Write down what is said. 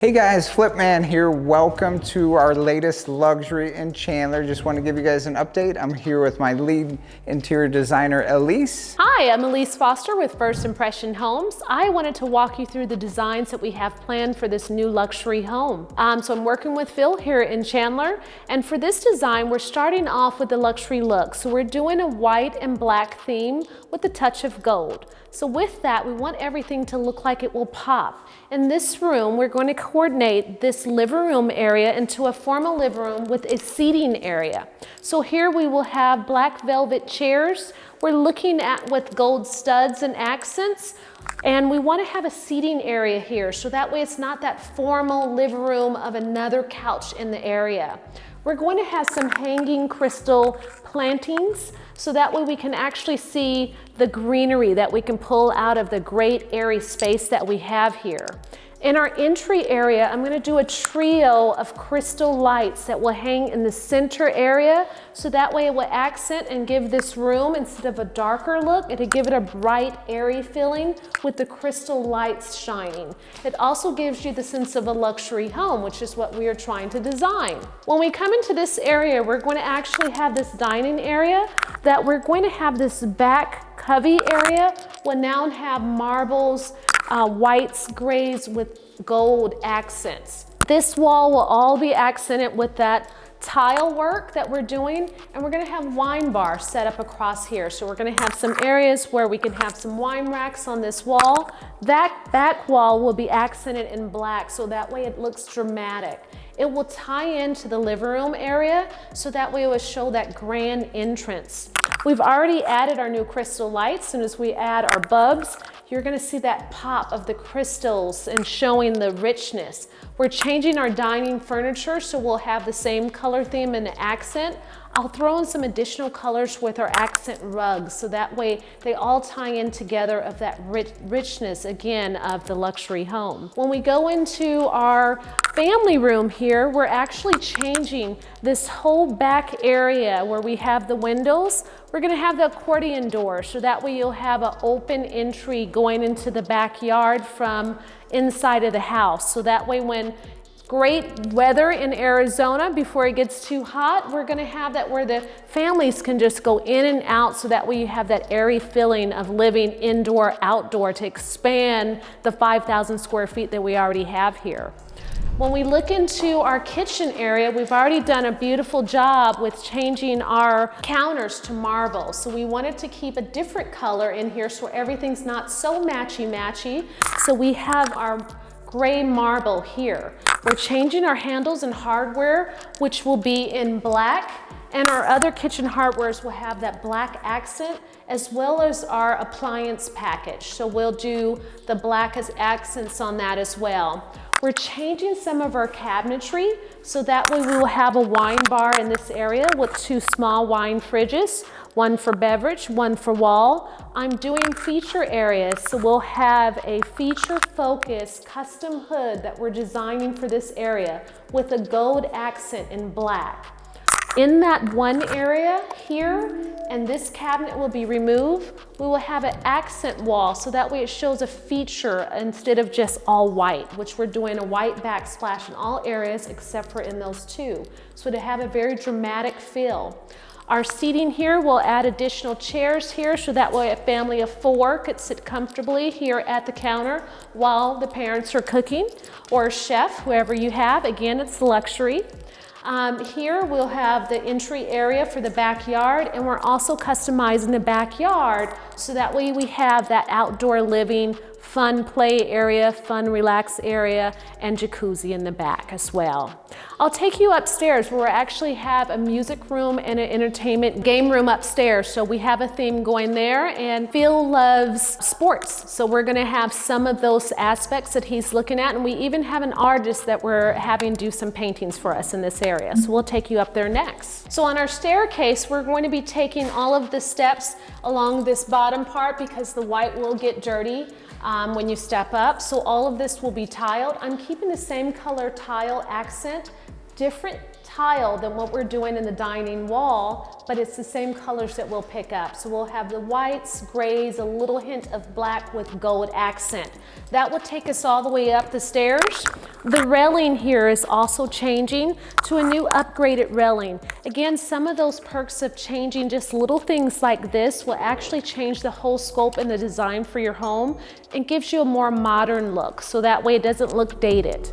Hey guys, Flip Man here. Welcome to our latest luxury in Chandler. Just want to give you guys an update. I'm here with my lead interior designer, Elise. Hi, I'm Elise Foster with First Impression Homes. I wanted to walk you through the designs that we have planned for this new luxury home. So I'm working with Phil here in Chandler, and for this design, we're starting off with the luxury look. So we're doing a white and black theme with a touch of gold. So with that, we want everything to look like it will pop. In this room, we're going to coordinate this living room area into a formal living room with a seating area. So here we will have black velvet chairs. We're looking at with gold studs and accents. And we want to have a seating area here, so that way it's not that formal living room of another couch in the area. We're going to have some hanging crystal plantings, so that way we can actually see the greenery that we can pull out of the great airy space that we have here. In our entry area, I'm going to do a trio of crystal lights that will hang in the center area, so that way it will accent and give this room, instead of a darker look, it'll give it a bright, airy feeling with the crystal lights shining. It also gives you the sense of a luxury home, which is what we are trying to design. When we come into this area, we're going to actually have this dining area that we're going to have this back cubby area will now have marbles, whites, grays with gold accents. This wall will all be accented with that tile work that we're doing, and we're going to have wine bars set up across here. So we're going to have some areas where we can have some wine racks on this wall. That back wall will be accented in black, so that way it looks dramatic. It will tie into the living room area, so that way it will show that grand entrance. We've already added our new crystal lights, and as we add our bulbs, you're going to see that pop of the crystals and showing the richness. We're changing our dining furniture, so we'll have the same color theme and accent. I'll throw in some additional colors with our accent rugs, so that way they all tie in together of that richness, again, of the luxury home. When we go into our family room here, we're actually changing this whole back area where we have the windows. We're going to have the accordion door, so that way you'll have an open entry going into the backyard from inside of the house. So that way when great weather in Arizona, before it gets too hot, we're going to have that where the families can just go in and out, so that way you have that airy feeling of living indoor, outdoor, to expand the 5,000 square feet that we already have here. When we look into our kitchen area, we've already done a beautiful job with changing our counters to marble. So we wanted to keep a different color in here so everything's not so matchy-matchy. So we have our gray marble here. We're changing our handles and hardware, which will be in black, and our other kitchen hardwares will have that black accent, as well as our appliance package. So we'll do the black as accents on that as well. We're changing some of our cabinetry, so that way we will have a wine bar in this area with two small wine fridges, one for beverage, one for wall. I'm doing feature areas, so we'll have a feature-focused custom hood that we're designing for this area with a gold accent in black. In that one area here, and this cabinet will be removed, we will have an accent wall, so that way it shows a feature instead of just all white, which we're doing a white backsplash in all areas except for in those two. So to have a very dramatic feel. Our seating here, we'll add additional chairs here, so that way a family of 4 could sit comfortably here at the counter while the parents are cooking, or a chef, whoever you have. Again, it's luxury. Here we'll have the entry area for the backyard, and we're also customizing the backyard, so that way we have that outdoor living, fun play area, fun relax area, and jacuzzi in the back as well. I'll take you upstairs, where we actually have a music room and an entertainment game room upstairs. So we have a theme going there, and Phil loves sports. So we're gonna have some of those aspects that he's looking at, and we even have an artist that we're having do some paintings for us in this area. So we'll take you up there next. So on our staircase, we're going to be taking all of the steps along this bottom part, because the white will get dirty when you step up. So all of this will be tiled. I'm keeping the same color tile accent different tile than what we're doing in the dining wall, but it's the same colors that we'll pick up. So we'll have the whites, grays, a little hint of black with gold accent. That will take us all the way up the stairs. The railing here is also changing to a new upgraded railing. Again, some of those perks of changing just little things like this will actually change the whole scope and the design for your home and gives you a more modern look, so that way it doesn't look dated.